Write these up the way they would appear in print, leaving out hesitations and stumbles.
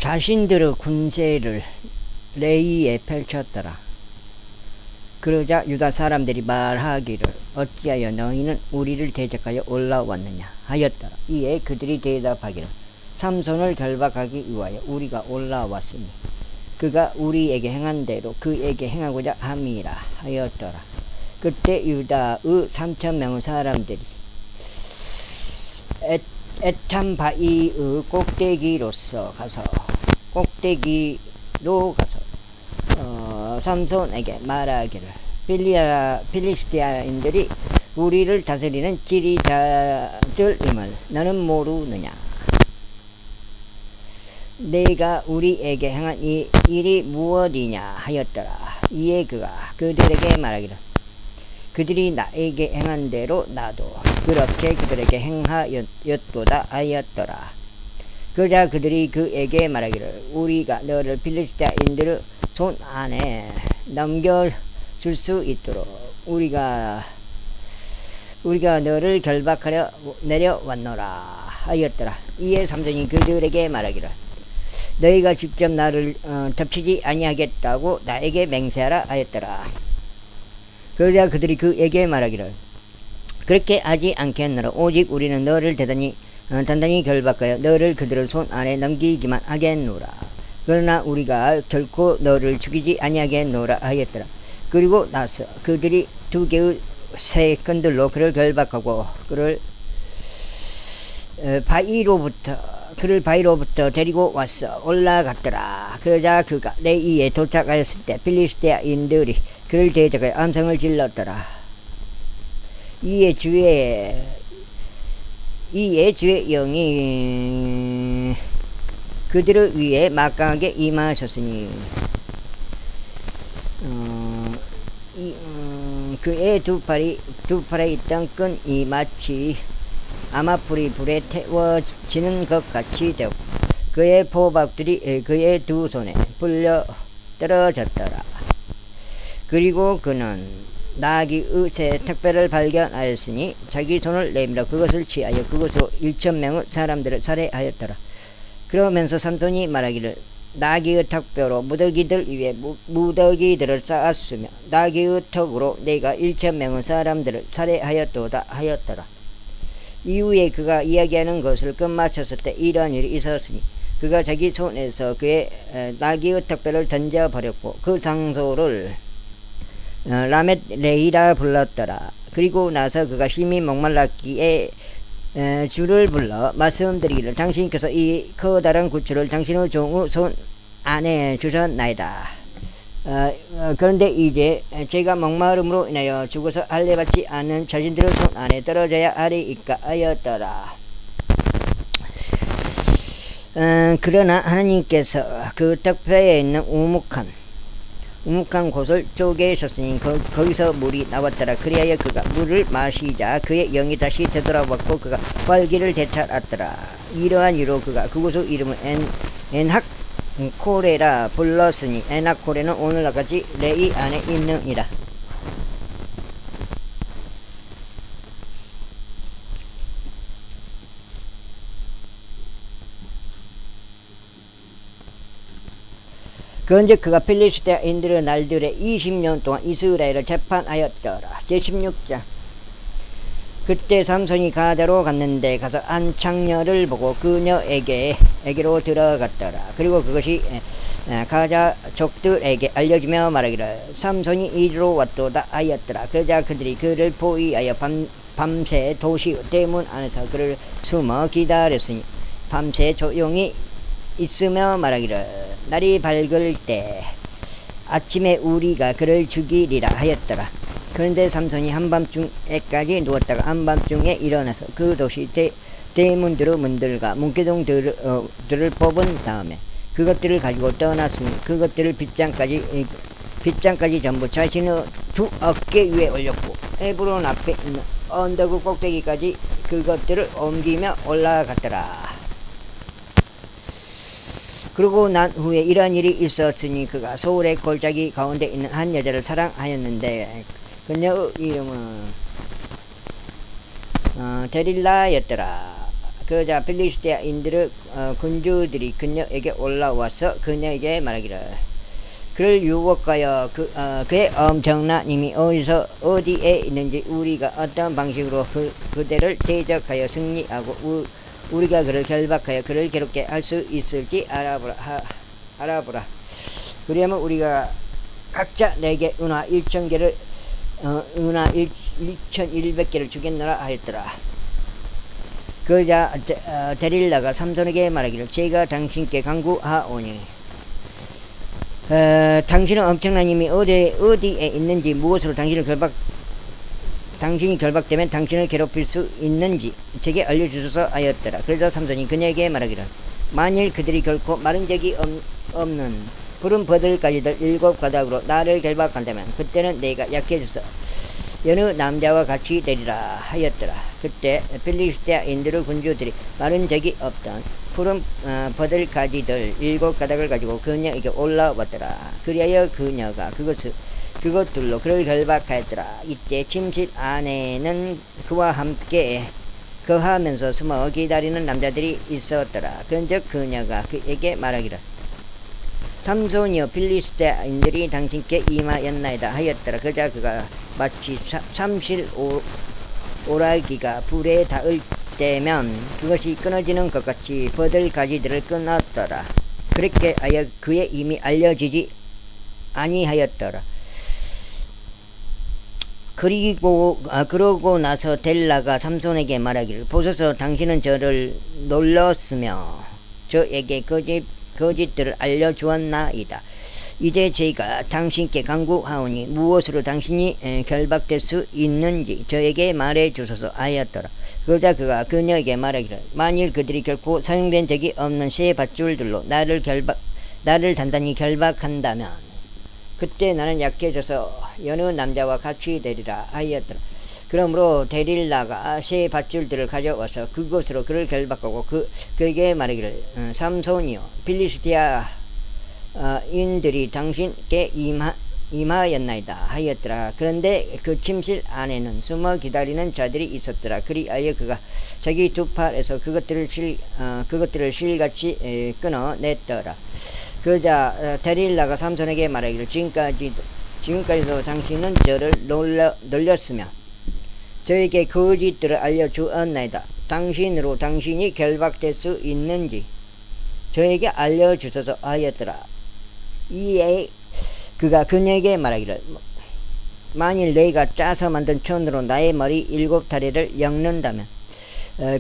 자신들의 군세를 레이에 펼쳤더라. 그러자 유다 사람들이 말하기를 어찌하여 너희는 우리를 대적하여 올라왔느냐 하였더라. 이에 그들이 대답하기를 삼손을 결박하기 위하여 우리가 올라왔으니 그가 우리에게 행한 대로 그에게 행하고자 함이라 하였더라. 그때 유다의 3,000명의 사람들이 에탐바이의 꼭대기로 가서 삼손에게 말하기를 필리스티아인들이 우리를 다스리는 지리자들임을 너는 모르느냐. 내가 우리에게 행한 이 일이 무엇이냐 하였더라. 이에 그가 그들에게 말하기를 그들이 나에게 행한 대로 나도 그렇게 그들에게 행하였도다 하였더라. 그러자 그들이 그에게 말하기를 우리가 너를 필리스티아인들의 손 안에 넘겨줄 수 있도록 우리가 너를 결박하려 내려왔노라 하였더라. 이에 삼손이 그들에게 말하기를 너희가 직접 나를 덮치지 아니하겠다고 나에게 맹세하라 하였더라. 그러자 그들이 그에게 말하기를 그렇게 하지 않겠노라. 오직 우리는 너를 단단히 결박하여 너를 그들의 손 안에 넘기기만 하겠노라. 그러나 우리가 결코 너를 죽이지 아니하겠노라 하였더라. 그리고 나서 그들이 2개의 새 끈들로 그를 결박하고 그를 바위로부터 데리고 와서 올라갔더라. 그러자 그가 레이에 도착하였을 때 필리스티아인들이 그를 대적하여 함성을 질렀더라. 이에 주의 영이 그들을 위해 막강하게 임하셨으니 그의 두 팔에 있던 끈이 마치 아마풀이 불에 태워지는 것 같이 되고 그의 포박들이 그의 두 손에 불려 떨어졌더라. 그리고 그는 나귀의 새 턱뼈를 발견하였으니 자기 손을 내밀어 그것을 취하여 그것으로 1,000명의 사람들을 살해하였더라. 그러면서 삼손이 말하기를 나귀의 턱뼈로 무더기들 위에 무더기들을 쌓았으며 나귀의 턱으로 내가 1,000명의 사람들을 살해하였도다 하였더라. 이후에 그가 이야기하는 것을 끝마쳤을 때 이러한 일이 있었으니 그가 자기 손에서 그의 나귀의 턱뼈를 던져버렸고 그 장소를 라멧 레이라 불렀더라. 그리고 나서 그가 심히 목말랐기에 주를 불러 말씀드리기를 당신께서 이 커다란 구추를 당신의 종의 손 안에 주셨나이다. 그런데 이제 제가 목마름으로 인하여 죽어서 할례받지 않은 자신들의 손 안에 떨어져야 하리이까 하였더라. 그러나 하나님께서 그 턱뼈에 있는 우묵한 곳을 쪼개셨으니 거기서 물이 나왔더라. 그리하여 그가 물을 마시자 그의 영이 다시 되돌아왔고 그가 활기를 되찾았더라. 이러한 이유로 그가 그곳의 이름을 엔학코레라 불렀으니 엔학코레는 오늘날까지 레이 안에 있느니라. 그런즉 그가 필리스티아인들의 날들에 20년 동안 이스라엘을 재판하였더라. 제16장. 그때 삼손이 가자로 갔는데 가서 한 창녀를 보고 그녀에게로 들어갔더라. 그리고 그것이 가자 족들에게 알려지며 말하기를 삼손이 이리로 왔도다 하였더라. 그러자 그들이 그를 포위하여 밤새 도시 대문 안에서 그를 숨어 기다렸으니 밤새 조용히 있으며 말하기를 날이 밝을 때 아침에 우리가 그를 죽이리라 하였더라. 그런데 삼손이 한밤중에까지 누웠다가 한밤중에 일어나서 그 도시 대문들의 문들과 문기둥들을 뽑은 다음에 그것들을 가지고 떠났으니 그것들을 빗장까지 전부 자신의 두 어깨 위에 올렸고 헤브론 앞에 있는 언덕의 꼭대기까지 그것들을 옮기며 올라갔더라. 그러고 난 후에 이러한 일이 있었으니 그가 소울의 골짜기 가운데 있는 한 여자를 사랑하였는데 그녀의 이름은 데릴라였더라. 그러자 필리스티아인들의 군주들이 그녀에게 올라와서 그녀에게 말하기를 그를 유혹하여 그의 엄청난 힘이 어디에 있는지 우리가 어떤 방식으로 그대를 대적하여 승리하고 우리가 그를 결박하여 그를 괴롭게 할 수 있을지 알아보라. 그러면 우리가 각자 내게 은화 1,000개를 은화 1,100개를 주겠노라 하였더라. 그러자 데릴라가 삼손에게 말하기를 제가 당신께 간구하오니 당신은 엄청난 힘이 어디에 있는지 무엇으로 당신이 결박되면 당신을 괴롭힐 수 있는지 제게 알려주소서 하였더라. 그래서 삼손이 그녀에게 말하기를 만일 그들이 결코 마른 적이 없는 푸른 버들가지들 7가닥으로 나를 결박한다면 그때는 내가 약해져서 여느 남자와 같이 되리라 하였더라. 그때 필리스티아인들의 군주들이 마른 적이 없던 푸른 버들가지들 7가닥을 가지고 그녀에게 올라왔더라. 그리하여 그녀가 그것들로 그를 결박하였더라. 이때 침실 안에는 그와 함께 거하면서 숨어 기다리는 남자들이 있었더라. 그런즉 그녀가 그에게 말하기를 삼손이여 필리스티아인들이 당신께 임하였나이다 하였더라. 그러자 그가 마치 참실 오라기가 불에 닿을 때면 그것이 끊어지는 것 같이 버들가지들을 끊었더라. 그렇게 하여 그의 힘이 알려지지 아니하였더라. 그러고 나서 델라가 삼손에게 말하기를 보소서 당신은 저를 놀렸으며 저에게 거짓들을 알려주었나이다. 이제 제가 당신께 간구하오니 무엇으로 당신이 결박될 수 있는지 저에게 말해 주소서 하였더라. 그러자 그가 그녀에게 말하기를 만일 그들이 결코 사용된 적이 없는 새 밧줄들로 나를 단단히 결박한다면 그때 나는 약해져서 여느 남자와 같이 되리라 하였더라. 그러므로 데릴라가 새 밧줄들을 가져와서 그곳으로 그를 결박하고 그에게 말하기를 삼손이여 필리스티아 인들이 당신께 임하였나이다 하였더라. 그런데 그 침실 안에는 숨어 기다리는 자들이 있었더라. 그리하여 그가 자기 두 팔에서 그것들을 실같이 끊어냈더라. 그러자 데릴라가 삼손에게 말하기를 지금까지도 당신은 저를 놀렸으며 저에게 거짓들을 알려주었나이다. 당신으로 당신이 결박될 수 있는지 저에게 알려주소서 하였더라. 이에 그가 그녀에게 말하기를 만일 너희가 짜서 만든 천으로 나의 머리 7다리를 엮는다면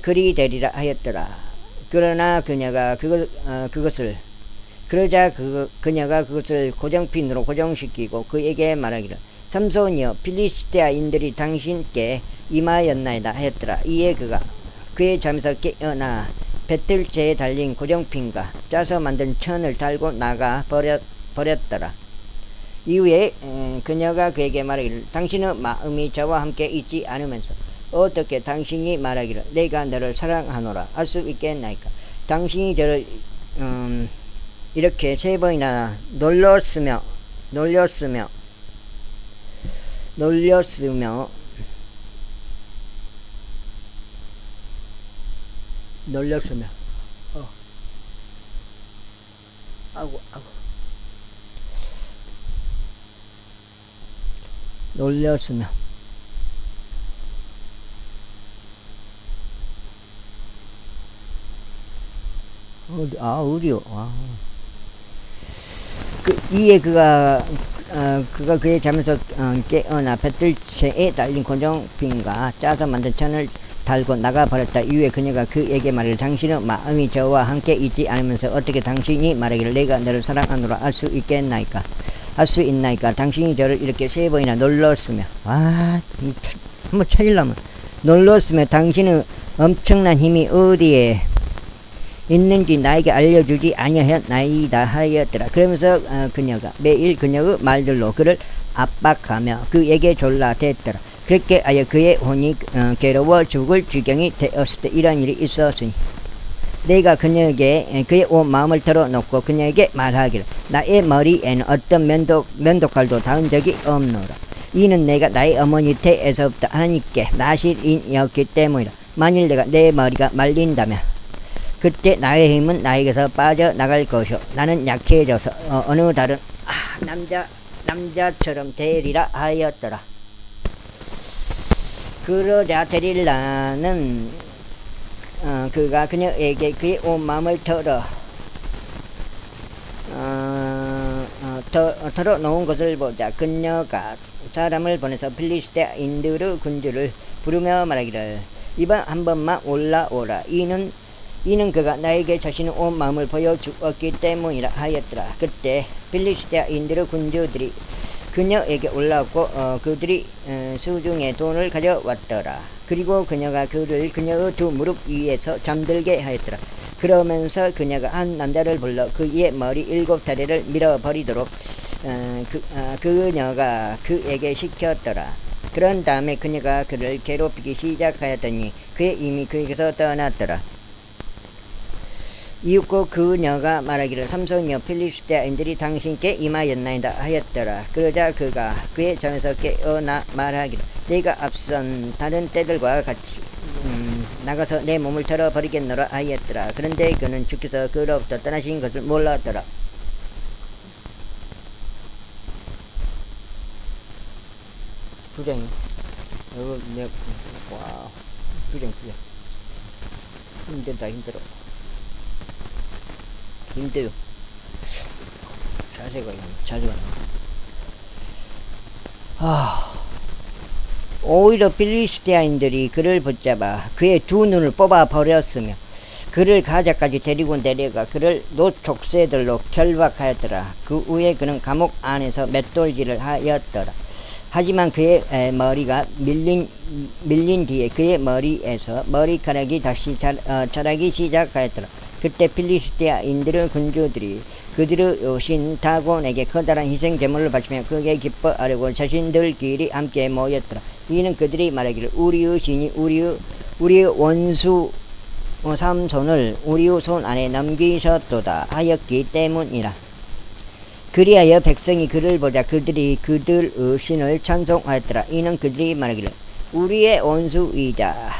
그리 되리라 하였더라. 그러나 그녀가 그녀가 그것을 고정핀으로 고정시키고 그에게 말하기를 삼손이여 필리스티아인들이 당신께 임하였나이다 하였더라. 이에 그가 그의 잠에서 깨어나 배틀체에 달린 고정핀과 짜서 만든 천을 달고 나가 버렸더라. 이후에 그녀가 그에게 말하기를 당신의 마음이 저와 함께 있지 않으면서 어떻게 당신이 말하기를 내가 너를 사랑하노라 할 수 있겠나이까. 당신이 저를 이렇게 3번이나 놀렸으며 놀렸으며 어디요? 이에 그가 그의 잠에서 깨어나 배틀체에 달린 고정핀과 짜서 만든 천을 달고 나가버렸다. 이후에 그녀가 그에게 말하기를 당신의 마음이 저와 함께 있지 않으면서 어떻게 당신이 말하기를 내가 너를 사랑하노라 할 수 있나이까. 당신이 저를 이렇게 3번이나 놀렸으며 한번 찾으려면 놀렸으며 당신의 엄청난 힘이 어디에 있는지 나에게 알려주지 아니하였나이다 하였더라. 그러면서 그녀가 매일 그녀의 말들로 그를 압박하며 그에게 졸라댔더라. 그렇게 하여 그의 혼이 괴로워 죽을 지경이 되었을 때 이런 일이 있었으니 내가 그녀에게 그의 온 마음을 털어놓고 그녀에게 말하기를 나의 머리에는 어떤 면도칼도 닿은 적이 없노라. 이는 내가 나의 어머니 태에서부터 하나님께 나실인이었기 때문이라. 만일 내 머리가 말린다면 그때 나의 힘은 나에게서 빠져나갈 것이요 나는 약해져서 어느 다른 남자처럼 되리라 하였더라. 그러자 데릴라는 그가 그녀에게 그의 온 마음을 털어놓은 것을 보자 그녀가 사람을 보내서 필리스테인들의 군주를 부르며 말하기를 이번 한 번만 올라오라. 이는 그가 나에게 자신의 온 마음을 보여주었기 때문이라 하였더라. 그때 필리스테인들의 군주들이 그녀에게 올라왔고 그들이 수중에 돈을 가져왔더라. 그리고 그녀가 그녀의 두 무릎 위에서 잠들게 하였더라. 그러면서 그녀가 한 남자를 불러 그의 머리 7다리를 밀어버리도록 그녀가 그에게 시켰더라. 그런 다음에 그녀가 그를 괴롭히기 시작하였더니 그의 힘이 그에게서 떠났더라. 이윽고 그녀가 말하기를 삼손이여 필리스테인들이 당신께 임하였나이다 하였더라. 그러자 그가 그의 잠에서 깨어나 말하기를 내가 앞선 다른 때들과 같이 나가서 내 몸을 털어버리겠노라 하였더라. 그런데 그는 주께서 그로부터 떠나신 것을 몰랐더라. 부장님 이거 와 부장 힘들다 힘들어 자세가 오히려 필리스테인들이 그를 붙잡아 그의 두 눈을 뽑아 버렸으며 그를 가자까지 데리고 내려가 그를 노촉새들로 결박하였더라. 그 후에 그는 감옥 안에서 맷돌질을 하였더라. 하지만 그의 머리가 밀린 뒤에 그의 머리에서 머리카락이 다시 자라기 시작하였더라. 그때 필리스테인들의 군주들이 그들의 신 다곤에게 커다란 희생 제물을 바치며 크게 기뻐하려고 자신들끼리 함께 모였더라. 이는 그들이 말하기를 우리의 신이 우리의 원수 삼손을 우리의 손 안에 넘기셨도다 하였기 때문이라. 그리하여 백성이 그를 보자 그들이 그들의 신을 찬송하였더라. 이는 그들이 말하기를 우리의 원수이자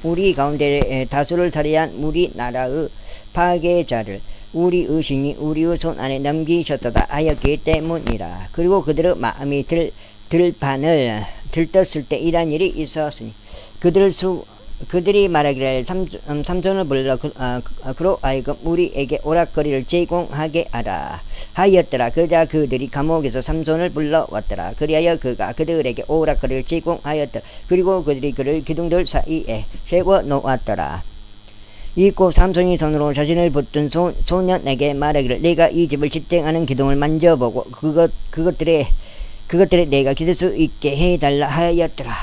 우리 가운데 다수를 살해한 우리 나라의 파괴자를 우리의 신이 우리의 손 안에 넘기셨도다 하였기 때문이라. 그리고 그들의 마음이 들판을 들떴을 때 이런 일이 있었으니 그들이 말하기를 삼손을 불러 그로 하여금 우리에게 오락거리를 제공하게 하라 하였더라. 그러자 그들이 감옥에서 삼손을 불러왔더라. 그리하여 그가 그들에게 오락거리를 제공하였더라. 그리고 그들이 그를 기둥들 사이에 세워 놓았더라. 이윽고 삼손이 손으로 자신을 붙든 소년에게 말하기를 내가 이 집을 지탱하는 기둥을 만져보고 그것들에 내가 기댈 수 있게 해달라 하였더라.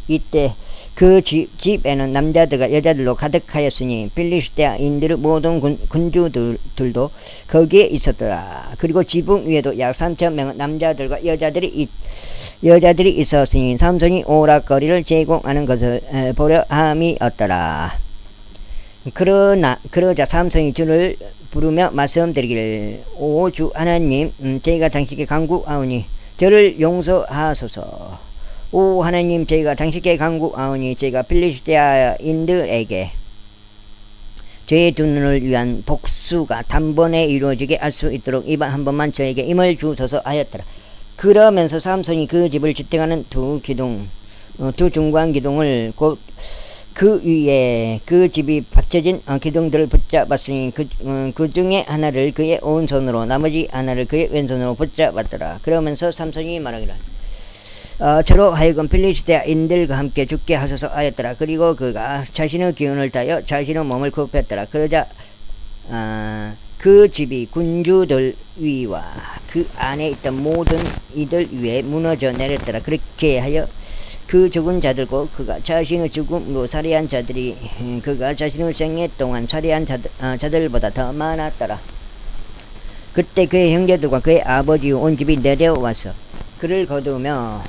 이때 그 집에는 남자들과 여자들로 가득하였으니 필리스테인들의 모든 군주들도 거기에 있었더라. 그리고 지붕 위에도 약 3,000명의 남자들과 여자들이 있었으니 삼손이 오락거리를 제공하는 것을 보려 함이었더라. 그러자 삼손이 주를 부르며 말씀드리기를 오 주 하나님 저희가 당신께 간구하오니 저를 용서하소서. 오 하나님 저희가 당신께 간구하오니 저희가 필리스테인들에게 죄의 두 눈을 위한 복수가 단번에 이루어지게 할 수 있도록 이번 한 번만 저에게 힘을 주소서 하였더라. 그러면서 삼손이 그 집을 지탱하는 두 중간 기둥을 곧 그 위에 그 집이 받쳐진 기둥들을 붙잡았으니 그 중에 하나를 그의 오른손으로 나머지 하나를 그의 왼손으로 붙잡았더라. 그러면서 삼손이 말하기를 저로 하여금 필리스테인들과 함께 죽게 하소서 하였더라. 그리고 그가 자신의 기운을 다하여 자신의 몸을 굽혔더라. 그러자 그 집이 군주들 위와 그 안에 있던 모든 이들 위에 무너져 내렸더라. 그렇게 하여 그 죽은 자들과 그가 자신의 죽음으로 살해한 자들이 그가 자신의 생애 동안 살해한 자들보다 더 많았더라. 그때 그의 형제들과 그의 아버지 온 집이 내려와서 그를 거두며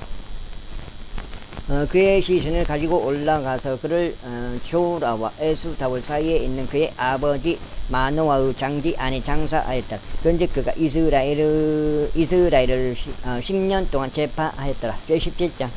그의 시신을 가지고 올라가서 그를 조라와 에스타올 사이에 있는 그의 아버지 마노아의 장지 안에 장사하였다. 그런데 그가 이스라엘을 10년 동안 재판하였더라. 제 17장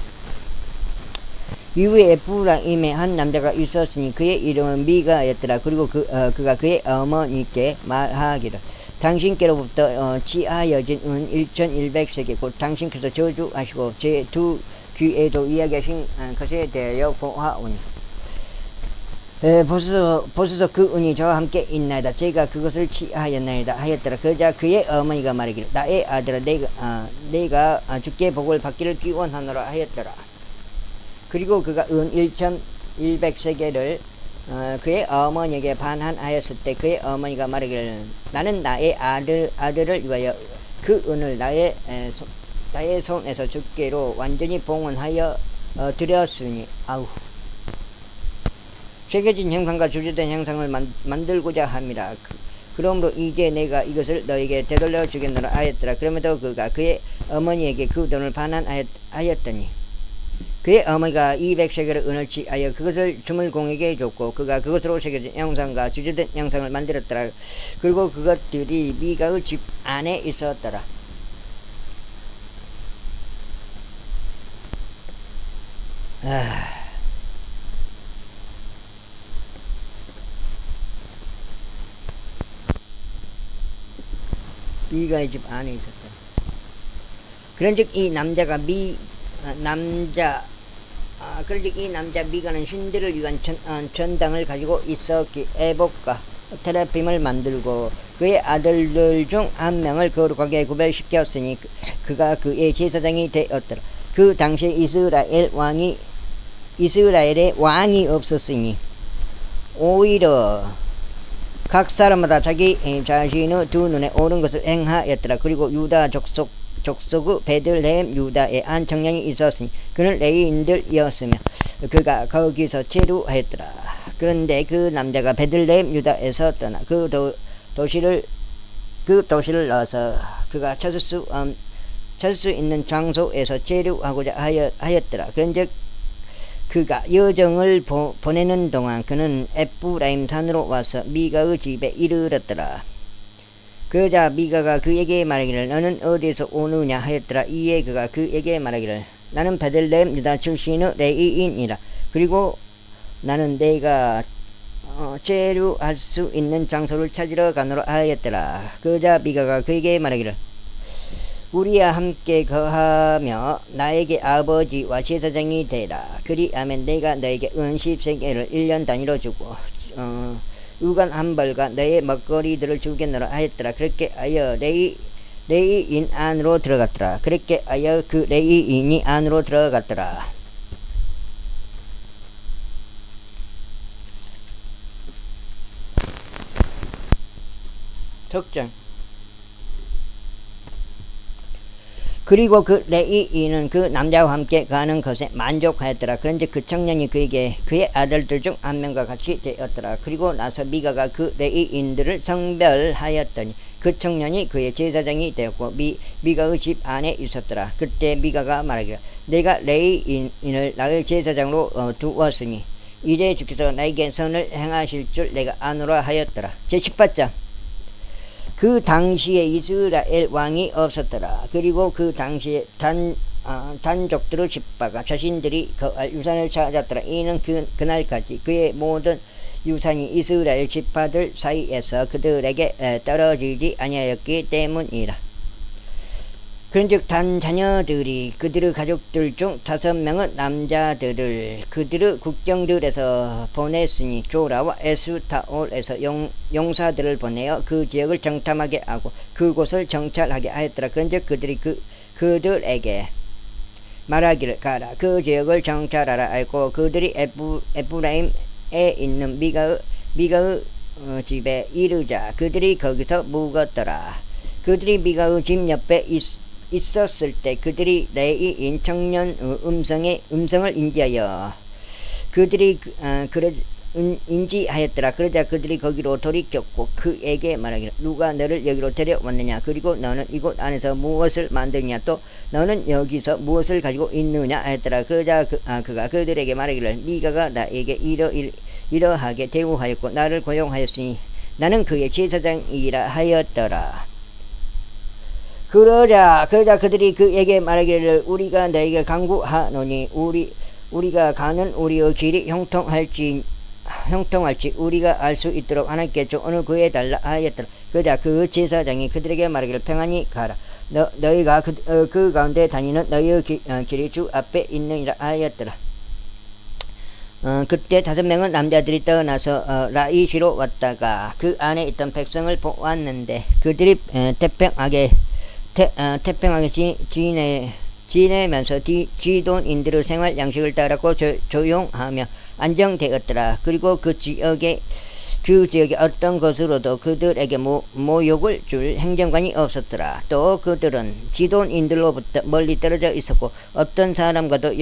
이후에 에프라임에 한 남자가 있었으니 그의 이름은 미가였더라. 그리고 그가 그의 어머니께 말하기를 당신께로부터 지하여진 은 1100세계 곧 당신께서 저주하시고 제 두 귀에도 이야기하신 것에 대하여 고하오니 보소서 그 은이 저와 함께 있나이다. 제가 그것을 취하였나이다 하였더라. 그러자 그의 어머니가 말하기를 나의 아들아 내가 주께 복을 받기를 기원하노라 하였더라. 그리고 그가 은 1100세계를 그의 어머니에게 반환하였을 때 그의 어머니가 말하기를 나는 나의 아들을 위하여 그 은을 나의 손에서 주께로 완전히 봉헌하여 드렸으니 아우 새겨진 형상과 주제된 형상을 만들고자 합니다. 그러므로 이제 내가 이것을 너에게 되돌려 주겠노라 하였더라. 그럼에도 그가 그의 어머니에게 그 돈을 반환하였더니 그의 어머니가 200세겔의 은을 취하여 그것을 주물공에게 줬고 그가 그것으로 새겨진 형상과 주제된 형상을 만들었더라. 그리고 그것들이 미가의 집 안에 있었더라. 미가의 집 안에 있었다. 그런즉 이 남자가 그런즉 이 남자 미가는 신들을 위한 전당을 가지고 있었기 에복과 테라핌을 만들고 그의 아들들 중 한 명을 거룩하게 구별시켰으니 그가 그의 제사장이 되었더라. 그 당시에 이스라엘에 왕이 없었으니 오히려 각 사람마다 자기 자신의 두 눈에 오른 것을 행하였더라. 그리고 유다 족속의 베들레헴 유다에 한 청년이 있었으니 그는 레위인들이었으며 그가 거기서 체류하였더라. 그런데 그 남자가 베들레헴 유다에서 떠나 그 도시를 넣어서 그가 찾을 수 있는 장소에서 체류하고자 하였더라. 그런즉 그가 여정을 보내는 동안 그는 에프라임 산으로 와서 미가의 집에 이르렀더라. 그러자 미가가 그에게 말하기를 너는 어디에서 오느냐 하였더라. 이에 그가 그에게 말하기를 나는 베들레헴 유다 출신의 레위인이라. 그리고 나는 내가 체류할 수 있는 장소를 찾으러 가노라 하였더라. 그러자 미가가 그에게 말하기를 우리와 함께 거하며 나에게 아버지와 제사장이 되라. 그리하면 내가 너에게 은 10세겔을 1년 단위로 주고 우간 한 벌과 너의 먹거리들을 주겠노라 하였더라. 그렇게 하여 레위인 안으로 들어갔더라. 그렇게 하여 그 레위인이 안으로 들어갔더라. 석장. 그리고 그 레위인은 그 남자와 함께 가는 것에 만족하였더라. 그런데 그 청년이 그에게 그의 아들들 중 한 명과 같이 되었더라. 그리고 나서 미가가 그 레위인들을 성별하였더니 그 청년이 그의 제사장이 되었고 미가의 집 안에 있었더라. 그때 미가가 말하기를 내가 레위인을 나의 제사장으로 두었으니 이제 주께서 나에게 선을 행하실 줄 내가 아노라 하였더라. 제18장. 그 당시에 이스라엘 왕이 없었더라. 그리고 그 당시에 단족들의 집바가 자신들이 거할 유산을 찾았더라. 이는 그날까지 그의 모든 유산이 이스라엘 지파들 사이에서 그들에게 떨어지지 아니하였기 때문이라. 그런즉 단 자녀들이 그들의 가족들 중 5명의 남자들을 그들의 국정들에서 보냈으니 조라와 에스타올에서 용사들을 보내어 그 지역을 정탐하게 하고 그곳을 정찰하게 하였더라. 그런즉 그들이 그들에게 말하기를 가라 그 지역을 정찰하라 하였고 그들이 에프라임에 있는 미가의 집에 이르자 그들이 거기서 묵었더라. 그들이 미가의 집 옆에 있었을 때 그들이 레위인 청년의 음성을 인지하여 그들이 인지하였더라. 그러자 그들이 거기로 돌이켰고 그에게 말하기를 누가 너를 여기로 데려왔느냐 그리고 너는 이곳 안에서 무엇을 만드느냐 또 너는 여기서 무엇을 가지고 있느냐 하였더라. 그러자 그가 그들에게 말하기를 미가가 나에게 이러하게 대우하였고 나를 고용하였으니 나는 그의 제사장이라 하였더라. 그러자 그들이 그에게 말하기를 우리가 너에게 간구하노니 우리가 가는 우리의 길이 형통할지 우리가 알 수 있도록 하나님께 어느 그에 달라 하였더라. 그러자 그 제사장이 그들에게 말하기를 평안히 가라. 너희가 그 가운데 다니는 너희의 길이 주 앞에 있느니라 하였더라. 그때 5명의 남자들이 떠나서 라이시로 왔다가 그 안에 있던 백성을 보았는데 그들이 태평하게 지내면서 지돈인들의 생활 양식을 따랐고 조용하며 안정되었더라. 그리고 그 지역에 어떤 것으로도 그들에게 모욕을 줄 행정관이 없었더라. 또 그들은 지돈인들로부터 멀리 떨어져 있었고 어떤 사람과도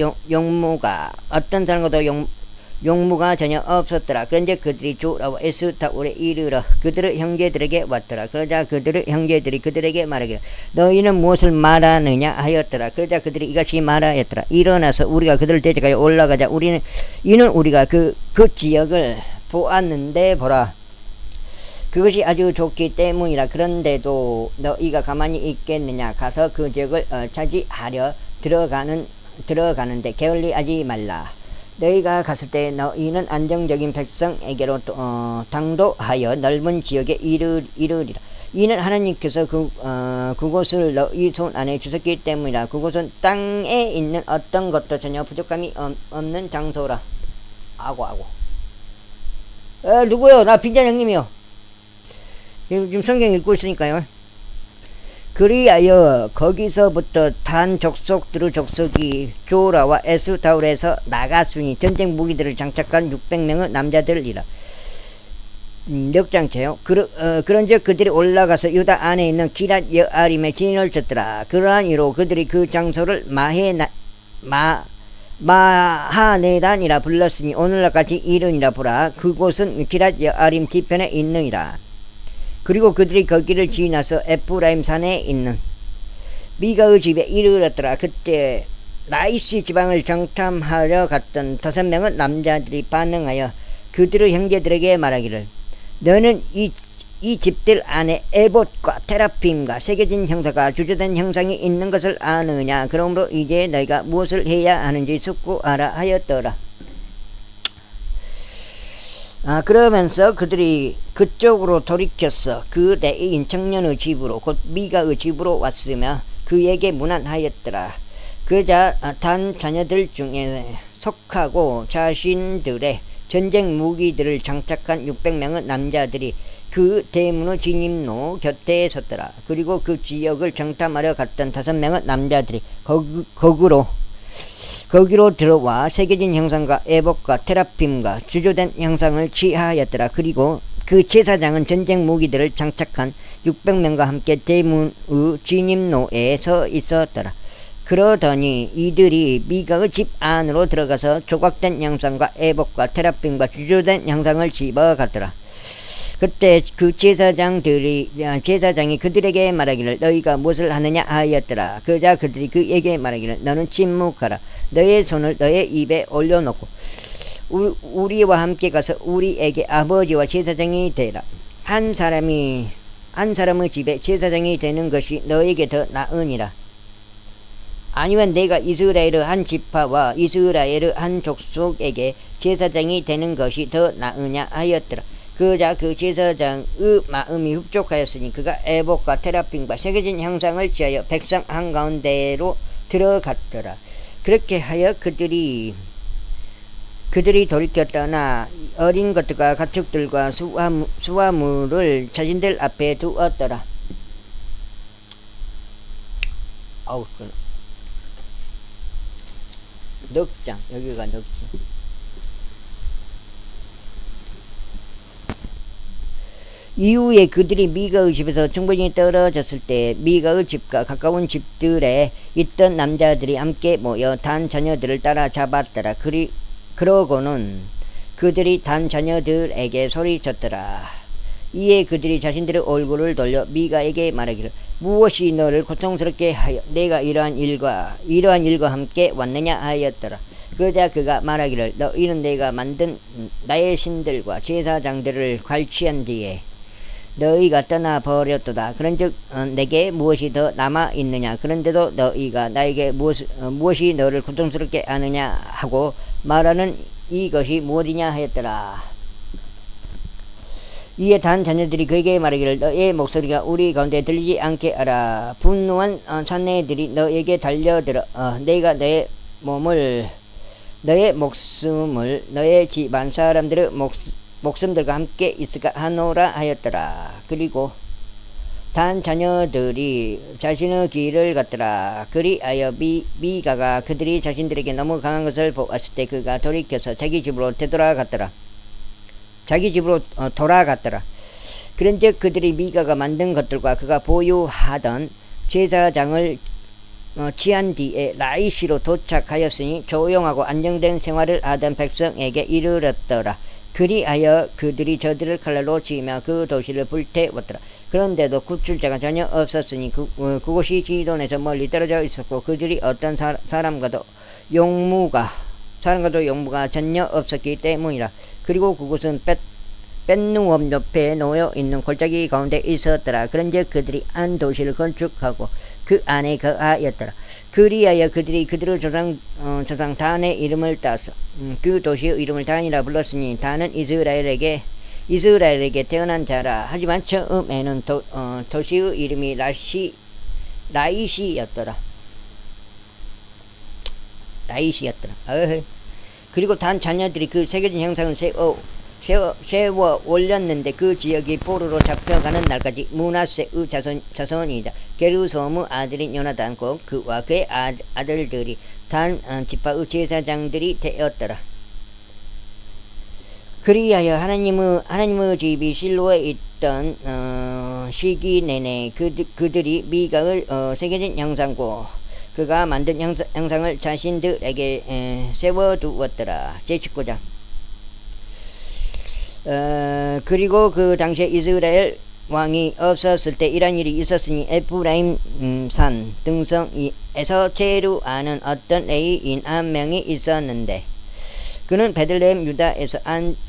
용무가 전혀 없었더라. 그런데 그들이 조라와 에스타올에 이르러 그들의 형제들에게 왔더라. 그러자 그들의 형제들이 그들에게 말하기를 너희는 무엇을 말하느냐 하였더라. 그러자 그들이 이같이 말하였더라. 일어나서 우리가 그들을 대적하여 올라가자. 이는 우리가 그 지역을 보았는데 보라, 그것이 아주 좋기 때문이라. 그런데도 너희가 가만히 있겠느냐. 가서 그 지역을 차지하려 들어가는데 게을리하지 말라. 너희가 갔을 때 너희는 안정적인 백성에게로 당도하여 넓은 지역에 이르리라. 이는 하나님께서 그곳을 너희 손 안에 주셨기 때문이라. 그곳은 땅에 있는 어떤 것도 전혀 부족함이 없는 장소라. 아고. 누구요? 나 빈잔 형님이요. 지금 성경 읽고 있으니까요. 그리하여 거기서부터 단 족속들의 족속이 조라와 에스타올에서 나갔으니 전쟁 무기들을 장착한 600명의 남자들이라. 역장체요. 그런즉 그들이 올라가서 유다 안에 있는 기랏 여아림에 진을 쳤더라. 그러한 이로 그들이 그 장소를 마하네단이라 불렀으니 오늘날까지 이르니라. 보라, 그곳은 기랏 여아림 뒤편에 있느니라. 그리고 그들이 거기를 지나서 에프라임 산에 있는 미가의 집에 이르렀더라. 그때 라이시 지방을 정탐하려 갔던 5명의 남자들이 반응하여 그들의 형제들에게 말하기를 너는 이 집들 안에 에봇과 테라핌과 새겨진 형사가 주저된 형상이 있는 것을 아느냐. 그러므로 이제 너희가 무엇을 해야 하는지 숙고하라 하였더라. 그러면서 그들이 그쪽으로 돌이켰어 그 레이인 청년의 집으로 곧 미가의 집으로 왔으며 그에게 문안하였더라. 그러자 단 자녀들 중에 속하고 자신들의 전쟁 무기들을 장착한 600명의 남자들이 그 대문의 진입로 곁에 섰더라. 그리고 그 지역을 정탐하려 갔던 5명의 남자들이 거기로 들어와 새겨진 형상과 에봇과 테라핌과 주조된 형상을 취하였더라. 그리고 그 제사장은 전쟁 무기들을 장착한 600명과 함께 대문의 진입로에 서 있었더라. 그러더니 이들이 미가의 집 안으로 들어가서 조각된 형상과 에봇과 테라핌과 주조된 형상을 집어갔더라. 그때 그 제사장이 그들에게 말하기를 너희가 무엇을 하느냐 하였더라. 그러자 그들이 그에게 말하기를 너는 침묵하라. 너의 손을 너의 입에 올려놓고 우리와 함께 가서 우리에게 아버지와 제사장이 되라. 한 사람의 집에 제사장이 되는 것이 너에게 더 나으니라. 아니면 내가 이스라엘의 한 지파와 이스라엘의 한 족속에게 제사장이 되는 것이 더 나으냐 하였더라. 그러자 그 제사장의 마음이 흡족하였으니 그가 에봇과 테라핌과 새겨진 형상을 취하여 백성 한가운데로 들어갔더라. 그렇게 하여 그들이 돌이켜 떠나 어린 것들과 가축들과 수화물을 자신들 앞에 두었더라. 넉장, 여기가 넉장. 이후에 그들이 미가의 집에서 충분히 떨어졌을 때 미가의 집과 가까운 집들에 있던 남자들이 함께 모여 단 자녀들을 따라잡았더라. 그러고는 그들이 단 자녀들에게 소리쳤더라. 이에 그들이 자신들의 얼굴을 돌려 미가에게 말하기를 무엇이 너를 고통스럽게 하여 내가 이러한 일과 함께 왔느냐 하였더라. 그러자 그가 말하기를 너희는 내가 만든 나의 신들과 제사장들을 갈취한 뒤에 너희가 떠나버렸도다. 그런즉 내게 무엇이 더 남아있느냐. 그런데도 너희가 나에게 무엇이 너를 고통스럽게 하느냐 하고 말하는 이것이 무엇이냐 하였더라. 이에 단 자녀들이 그에게 말하기를 너의 목소리가 우리 가운데 들리지 않게 하라. 분노한 사내들이 너에게 달려들어 너희가 너의 목숨을 너의 집안 사람들의 목숨들과 함께 있을까 하노라 하였더라. 그리고 단 자녀들이 자신의 길을 갔더라. 그리하여 미가가 그들이 자신들에게 너무 강한 것을 보았을 때 그가 돌이켜서 자기 집으로 돌아갔더라. 그런즉 그들이 미가가 만든 것들과 그가 보유하던 제사장을 취한 뒤에 라이시로 도착하였으니 조용하고 안정된 생활을 하던 백성에게 이르렀더라. 그리하여 그들이 저들을 칼날로 치며 그 도시를 불태웠더라. 그런데도 구출자가 전혀 없었으니 그곳이 지돈에서 멀리 떨어져 있었고 그들이 어떤 사람과도 용무가 전혀 없었기 때문이라. 그리고 그곳은 뱃누움 옆에 놓여 있는 골짜기 가운데 있었더라. 그런즉 그들이 한 도시를 건축하고 그 안에 거하였더라. 그리하여 그들이 그들의 조상 단의 이름을 따서 그 도시의 이름을 단이라 불렀으니 단은 이스라엘에게 태어난 자라. 하지만 처음에는 도시의 이름이 라이시였더라. 그리고 단 자녀들이 그 새겨진 형상을 세워 올렸는데 그 지역이 포로로 잡혀가는 날까지 므낫세의 자손이다. 게르솜의 아들인 요나단과 그와 그의 아들들이 단 지파의 제사장들이 되었더라. 그리하여 하나님의 집이 실로에 있던 시기 내내 그들이 미가의 새겨진 형상과 그가 만든 형상을 자신들에게 세워두었더라. 제19장. 그리고 그 당시에 이스라엘 왕이 없었을 때 이런 일이 있었으니 에프라임 산 등성에서 제루아는 어떤 레위인 한 명이 있었는데 그는 베들레헴 유다에서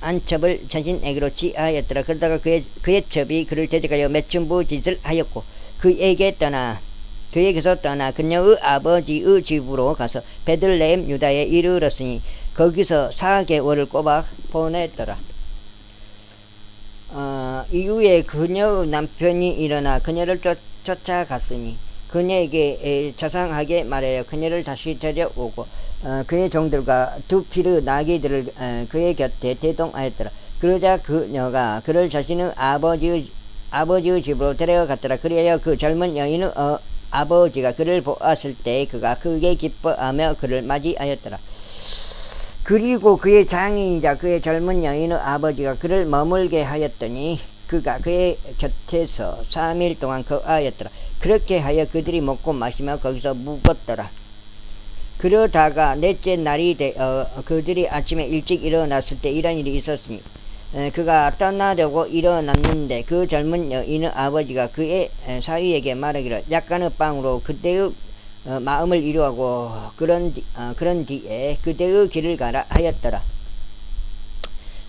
안첩을 자신에게로 취하였더라. 그러다가 그의 첩이 그를 대적하여 매춘부 짓을 하였고 그에게서 떠나 그녀의 아버지의 집으로 가서 베들레헴 유다에 이르렀으니 거기서 4개월을 꼬박 보냈더라. 이후에 그녀의 남편이 일어나 그녀를 쫓아갔으니 그녀에게 자상하게 말하여 그녀를 다시 데려오고 그의 종들과 2피르 나귀들을 그의 곁에 대동하였더라. 그러자 그녀가 그를 자신의 아버지의 집으로 데려갔더라. 그리하여 그 젊은 여인의 아버지가 그를 보았을 때 그가 크게 기뻐하며 그를 맞이하였더라. 그리고 그의 장인이자 그의 젊은 여인의 아버지가 그를 머물게 하였더니 그가 그의 곁에서 3일 동안 거하였더라. 그렇게 하여 그들이 먹고 마시며 거기서 묵었더라. 그러다가 넷째 날이 되어 그들이 아침에 일찍 일어났을 때 이런 일이 있었으니 그가 떠나려고 일어났는데 그 젊은 여인의 아버지가 그의 사위에게 말하기를 약간의 빵으로 그때의 마음을 이루하고 그런 뒤에 그대의 길을 가라 하였더라.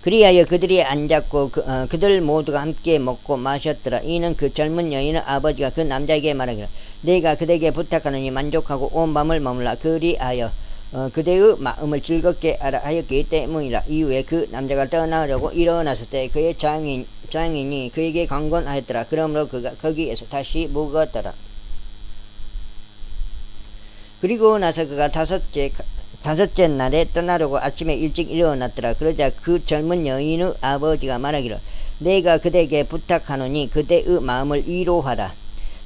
그리하여 그들이 앉았고 그들 모두가 함께 먹고 마셨더라. 이는 그 젊은 여인의 아버지가 그 남자에게 말하기를 내가 그대에게 부탁하노니 만족하고 온 밤을 머물라. 그리하여 그대의 마음을 즐겁게 하라 하였기 때문이라. 이후에 그 남자가 떠나려고 일어났을 때 그의 장인이 그에게 강권하였더라. 그러므로 그가 거기에서 다시 묵었더라. 그리고 나서 그가 다섯째 날에 떠나려고 아침에 일찍 일어났더라. 그러자 그 젊은 여인의 아버지가 말하기를 내가 그대에게 부탁하노니 그대의 마음을 위로하라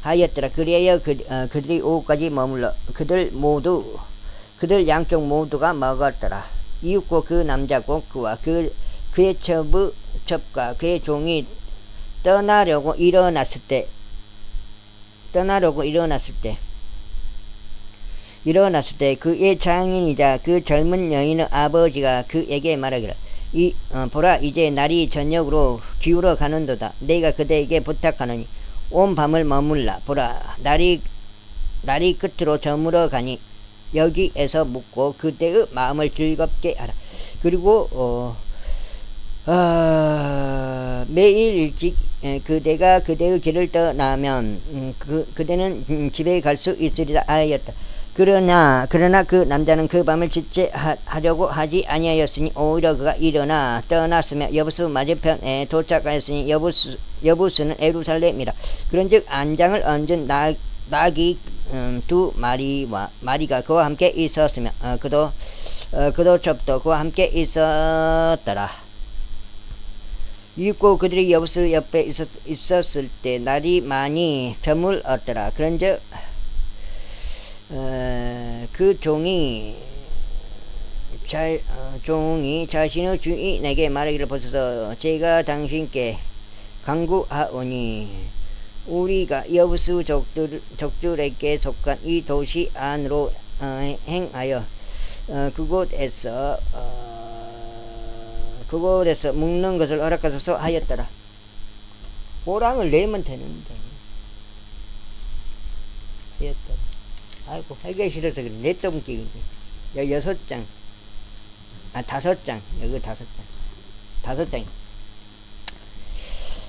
하였더라. 그리하여 그들이 오후까지 머물러 그들 양쪽 모두가 먹었더라. 이웃과 그 남자고 그와 그의 첩과 그의 종이 떠나려고 일어났을 때 그의 장인이자 그 젊은 여인의 아버지가 그에게 말하기를 보라 이제 날이 저녁으로 기울어 가는도다. 내가 그대에게 부탁하노니 온 밤을 머물라. 보라 날이 끝으로 저물어 가니 여기에서 묵고 그대의 마음을 즐겁게 하라. 그리고 매일 일찍 그대가 그대의 길을 떠나면 그대는 집에 갈 수 있으리라 하였다. 그러나 그 남자는 그 밤을 지체하려고 하지 아니하였으니 오히려 그가 일어나 떠났으며 여부수 맞은편에 도착하였으니 여부수는 에루살렘이라. 그런즉 안장을 얹은 낙이 두 마리가 그와 함께 있었으며 그도 첩도 그와 함께 있었더라. 읽고 그들이 여부수 옆에 있었을 때 날이 많이 저물었더라. 그런즉 그 종이 자신의 주인에게 말하기를 보소서. 제가 당신께 간구하오니 우리가 여부수 족들에게 속한 이 도시 안으로 행하여 그곳에서 묵는 것을 허락하소서 하였더라. 호랑을 내면 되는데 하였더라. 아이고, 하기 싫어서 그래. 냈던 게 6장. 5장. 여기 5장.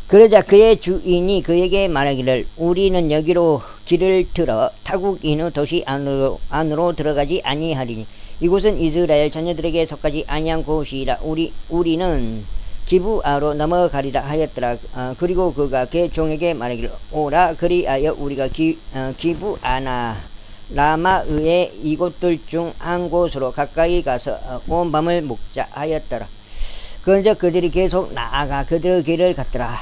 그러자 그의 주인이 그에게 말하기를 우리는 여기로 길을 틀어 타국인의 도시 안으로 들어가지 아니하리니 이곳은 이스라엘 자녀들에게 속하지 아니한 곳이라. 우리는 기브아로 넘어가리라 하였더라. 그리고 그가 그 종에게 말하기를 오라. 그리하여 우리가 기브아나 라마의의 이곳들 중 한 곳으로 가까이 가서 온 밤을 묵자 하였더라. 그런데 그들이 계속 나아가 그들의 길을 갔더라.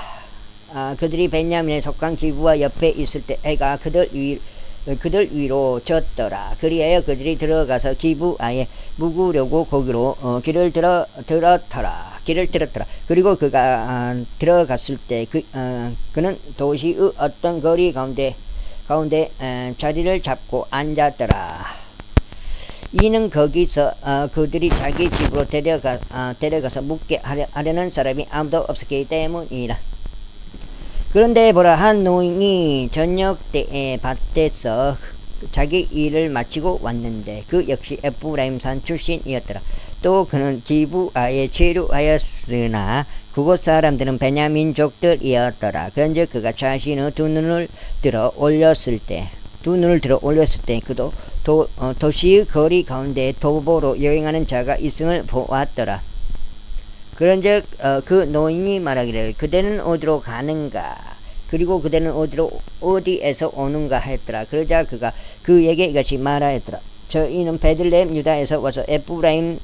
그들이 베냐민에 속한 기브아 옆에 있을 때 해가 그들 위로 졌더라. 그리하여 그들이 들어가서 기브아에 묵으려고 거기로 길을 들었더라. 그리고 그가 들어갔을 때 그는 도시의 어떤 거리 가운데 자리를 잡고 앉았더라. 이는 거기서 그들이 자기 집으로 데려가서 묵게 하려는 사람이 아무도 없었기 때문이라. 그런데 보라, 한 노인이 저녁 때에 밭에서 자기 일을 마치고 왔는데 그 역시 에프라임 산 출신이었더라. 또 그는 기브아에 체류하였으나 그곳 사람들은 베냐민족들이었더라. 그런즉 그가 자신의 두 눈을 들어 올렸을 때 그도 도시의 거리 가운데 도보로 여행하는 자가 있음을 보았더라. 그런즉 그 노인이 말하기를 그대는 어디로 가는가? 그리고 그대는 어디에서 오는가 했더라. 그러자 그가 그에게 이같이 말하였더라. 저희는 베들레헴 유다에서 와서 에프라임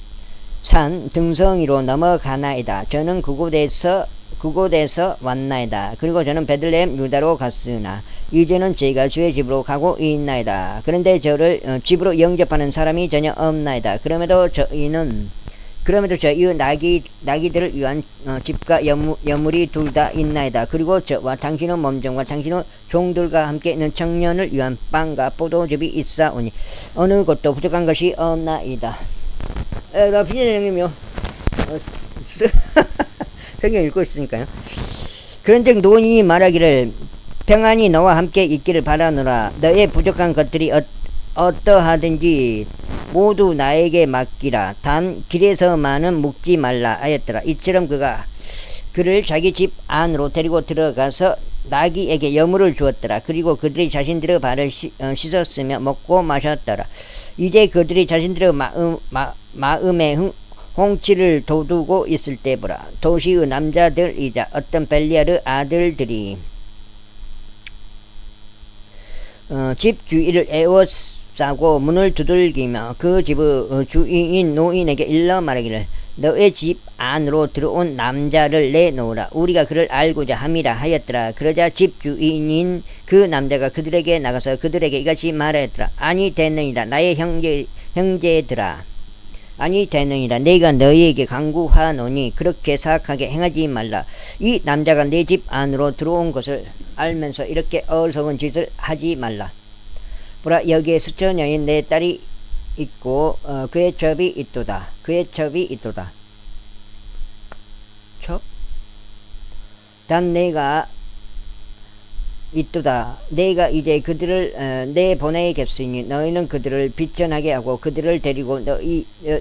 산 등성이로 넘어가나이다. 저는 그곳에서 왔나이다. 그리고 저는 베들레헴 유다로 갔으나 이제는 제가 주의 집으로 가고 있나이다. 그런데 저를 집으로 영접하는 사람이 전혀 없나이다. 그럼에도 저희의 나귀들을 위한 집과 여물이 둘 다 있나이다. 그리고 저와 당신의 몸종과 당신의 종들과 함께 있는 청년을 위한 빵과 포도즙이 있사오니 어느 곳도 부족한 것이 없나이다. 나 비전형님이요. 성경 읽고 있으니까요. 그런즉 노인이 말하기를 평안이 너와 함께 있기를 바라노라. 너의 부족한 것들이 어떠하든지 모두 나에게 맡기라. 단 길에서만은 묵지 말라 하였더라. 이처럼 그가 그를 자기 집 안으로 데리고 들어가서 나귀에게 여물을 주었더라. 그리고 그들이 자신들의 발을 씻었으며 먹고 마셨더라. 이제 그들이 자신들의 마음에 홍치를 돋우고 있을 때 보라, 도시의 남자들이자 어떤 벨리알의 아들들이 집 주위를 에워싸고 문을 두들기며 그 집의 주인인 노인에게 일러 말하기를 너의 집 안으로 들어온 남자를 내놓으라. 우리가 그를 알고자 함이라 하였더라. 그러자 집 주인인 그 남자가 그들에게 나가서 그들에게 이같이 말하였더라. 아니 되느니라. 나의 형제들아, 아니 되느니라. 내가 너희에게 간구하노니 그렇게 사악하게 행하지 말라. 이 남자가 내 집 안으로 들어온 것을 알면서 이렇게 어리석은 짓을 하지 말라. 보라, 여기에 수처녀인 내 딸이 있고 그의 첩이 있도다. 첩? 단 내가 있도다. 내가 이제 그들을 내보내겠으니 너희는 그들을 비천하게 하고 그들을 데리고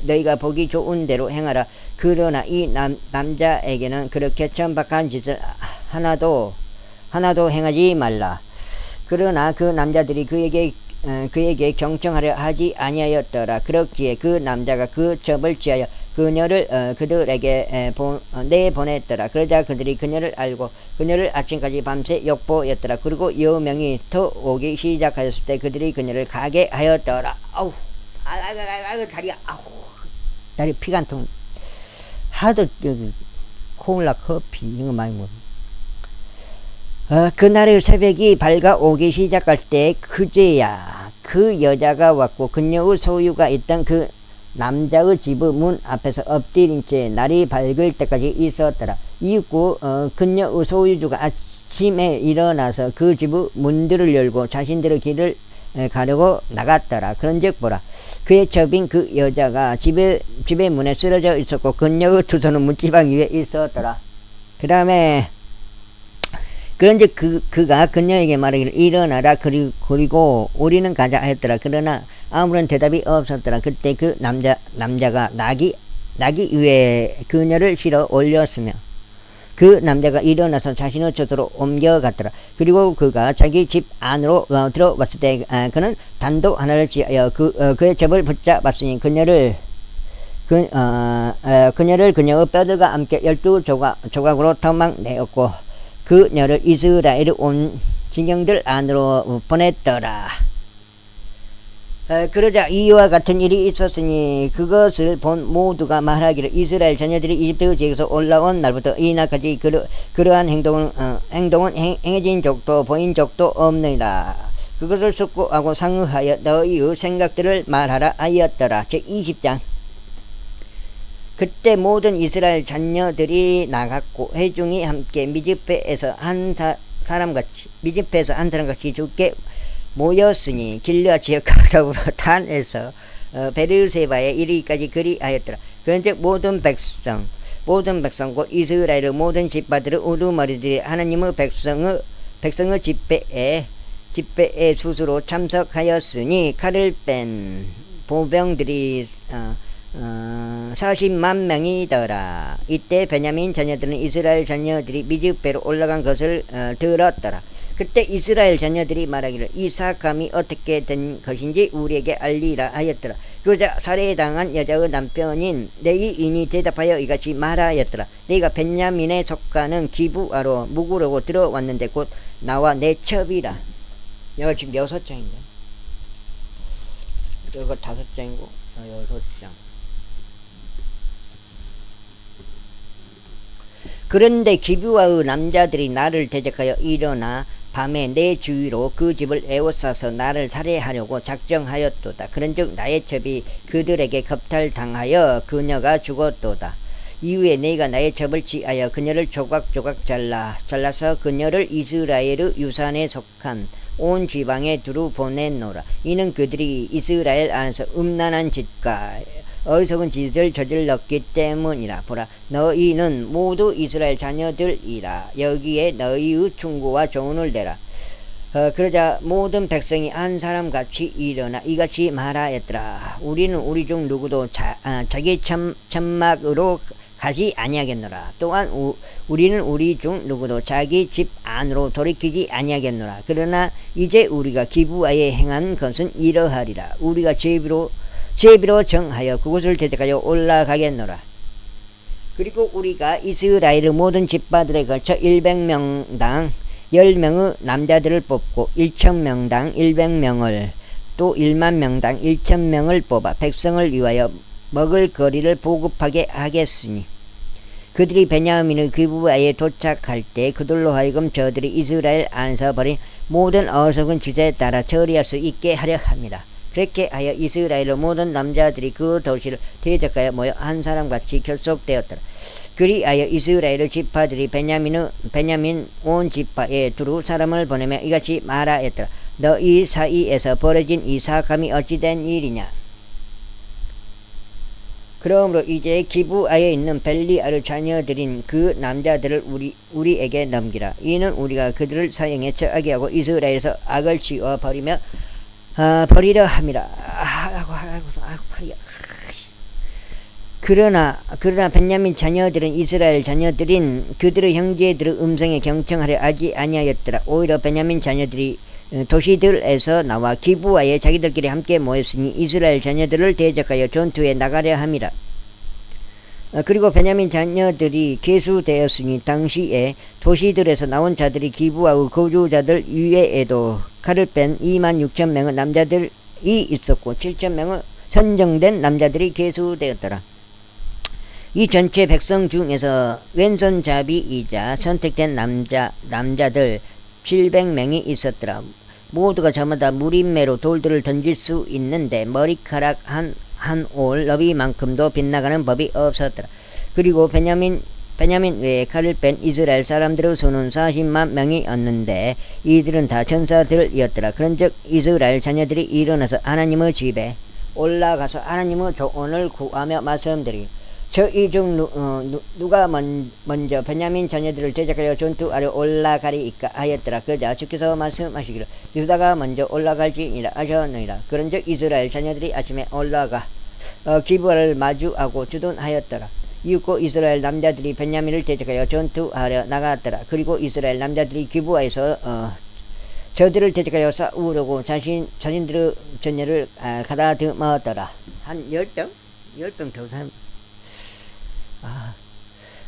너희가 보기 좋은 대로 행하라. 그러나 이 남자에게는 그렇게 천박한 짓을 하나도 행하지 말라. 그러나 그 남자들이 그에게 경청하려 하지 아니하였더라. 그렇기에 그 남자가 그 점을 취하여 그녀를 그들에게 내보냈더라. 그러자 그들이 그녀를 알고 그녀를 아침까지 밤새 욕보였더라. 그리고 여명이 더 오기 시작하였을 때 그들이 그녀를 가게 하였더라. 아우, 다리야, 아우, 다리 피가 안 통. 하도 콜라, 커피 이런 거 많이 먹어. 그날 새벽이 밝아오기 시작할 때 그제야 그 여자가 왔고 그녀의 소유가 있던 그 남자의 집의 문 앞에서 엎드린 채 날이 밝을 때까지 있었더라. 이후 그녀의 소유주가 아침에 일어나서 그 집의 문들을 열고 자신들의 길을 가려고 나갔더라. 그런즉 보라, 그의 처빈 그 여자가 집의 문에 쓰러져 있었고 그녀의 두 손은 문지방 위에 있었더라. 그 다음에 그런즉 그가 그녀에게 말하기를 일어나라. 그리고 우리는 가자 했더라. 그러나 아무런 대답이 없었더라. 그때 그 남자가 나귀 위에 그녀를 실어 올렸으며 그 남자가 일어나서 자신의 처소로 옮겨갔더라. 그리고 그가 자기 집 안으로 들어왔을 때 그는 단도 하나를 지하여 그의 접을 붙잡았으니 그녀를 그녀의 뼈들과 함께 12조각으로 도망내었고 그녀를 이스라엘 온 진영들 안으로 보냈더라. 그러자 이와 같은 일이 있었으니 그것을 본 모두가 말하기를 이스라엘 자녀들이 이집트 지에서 올라온 날부터 이 날까지 그러한 행동은 행해진 적도 보인 적도 없느니라. 그것을 숙고하고 상의하여 너희의 생각들을 말하라 하였더라. 제20장. 그때 모든 이스라엘 자녀들이 나갔고 회중이 함께 미즈페에서 한 사람같이 죽게 모였으니 길르앗 지역 가락으로 단에서 베르세바에 이르기까지 그리하였더라. 그런즉 모든 백성 곧 이스라엘의 모든 집파들의 우두머리들이 하나님의 백성의 집회에 스스로 참석하였으니 칼을 뺀 보병들이 40만 명이더라. 이때 베냐민 자녀들은 이스라엘 자녀들이 미즈페로 올라간 것을 들었더라. 그때 이스라엘 자녀들이 말하기를 이 사감이 어떻게 된 것인지 우리에게 알리라 하였더라. 그러자 살해당한 여자의 남편인 네이인이 대답하여 이같이 말하였더라. 내가 베냐민에 속하는 기브아로 묵으려고 들어왔는데 곧 나와 내 첩이라. 여기 지금 6장인데 여기 5장이고 6장. 그런데 기브아의 남자들이 나를 대적하여 일어나 밤에 내 주위로 그 집을 에워싸서 나를 살해하려고 작정하였도다. 그런즉 나의 첩이 그들에게 겁탈당하여 그녀가 죽었도다. 이후에 내가 나의 첩을 취하여 그녀를 조각조각 잘라서 그녀를 이스라엘의 유산에 속한 온 지방에 두루 보냈노라. 이는 그들이 이스라엘 안에서 음란한 짓과 어리석은 짓을 저질렀기 때문이라. 보라, 너희는 모두 이스라엘 자녀들이라. 여기에 너희의 충고와 조언을 대라. 그러자 모든 백성이 한 사람같이 일어나 이같이 말하였더라. 우리는 우리 중 누구도 자기 천막으로 가지 아니하겠노라. 또한 우리는 우리 중 누구도 자기 집 안으로 돌이키지 아니하겠노라. 그러나 이제 우리가 기브아에 행한 것은 이러하리라. 우리가 제비로 정하여 그곳을 대적하여 올라가겠노라. 그리고 우리가 이스라엘의 모든 집파들에 걸쳐 100명당 10명의 남자들을 뽑고 1000명당 100명을 또 100,000명당 1000명을 뽑아 백성을 위하여 먹을 거리를 보급하게 하겠으니 그들이 베냐민의 기브아에 도착할 때 그들로 하여금 저들이 이스라엘 안에서 벌인 모든 어리석은 짓에 따라 처리할 수 있게 하려 합니다. 그렇게 하여 이스라엘의 모든 남자들이 그 도시를 대적하여 모여 한 사람같이 결속되었더라. 그리하여 이스라엘의 지파들이 베냐민 온 지파에 두루 사람을 보내며 이같이 말하였더라. 너희 사이에서 벌어진 이 사감이 어찌된 일이냐. 그러므로 이제 기브아에 있는 벨리알의 자녀들인 그 남자들을 우리에게 넘기라. 이는 우리가 그들을 사형에 처하게 하고 이스라엘에서 악을 지어 버리려 함이라. 팔이야. 그러나 베냐민 자녀들은 이스라엘 자녀들인 그들의 형제들의 음성에 경청하려 하지 아니하였더라. 오히려 베냐민 자녀들이 도시들에서 나와 기브아에 자기들끼리 함께 모였으니 이스라엘 자녀들을 대적하여 전투에 나가려 함이라. 그리고 베냐민 자녀들이 계수되었으니 당시에 도시들에서 나온 자들이 기브아의 거주자들 이외에도 칼을 뺀 26,000명의 남자들이 있었고 7,000명의 선정된 남자들이 계수되었더라. 이 전체 백성 중에서 왼손잡이이자 선택된 남자들 700명이 있었더라. 모두가 저마다 무림매로 돌들을 던질 수 있는데 머리카락 한 올 너비만큼도 빗나가는 법이 없었더라. 그리고 베냐민 외에 칼을 뺀 이스라엘 사람들의 수는 40만 명이었는데 이들은 다 천사들이었더라. 그런즉 이스라엘 자녀들이 일어나서 하나님의 집에 올라가서 하나님의 조언을 구하며 말씀드리고 저희 중 누가 먼저 베냐민 자녀들을 대적하여 전투하려 올라가리이까 하였더라. 그러자 주께서 말씀하시기를 유다가 먼저 올라갈지니라 하셨느니라. 그런즉 이스라엘 자녀들이 아침에 올라가 기브아를 마주하고 주둔하였더라. 이윽고 이스라엘 남자들이 베냐민을 대적하여 전투하려 나갔더라. 그리고 이스라엘 남자들이 기브아에서 저들을 대적하여 싸우려고 자신들의 전열을 가다듬었더라. 한 10병 더 사람.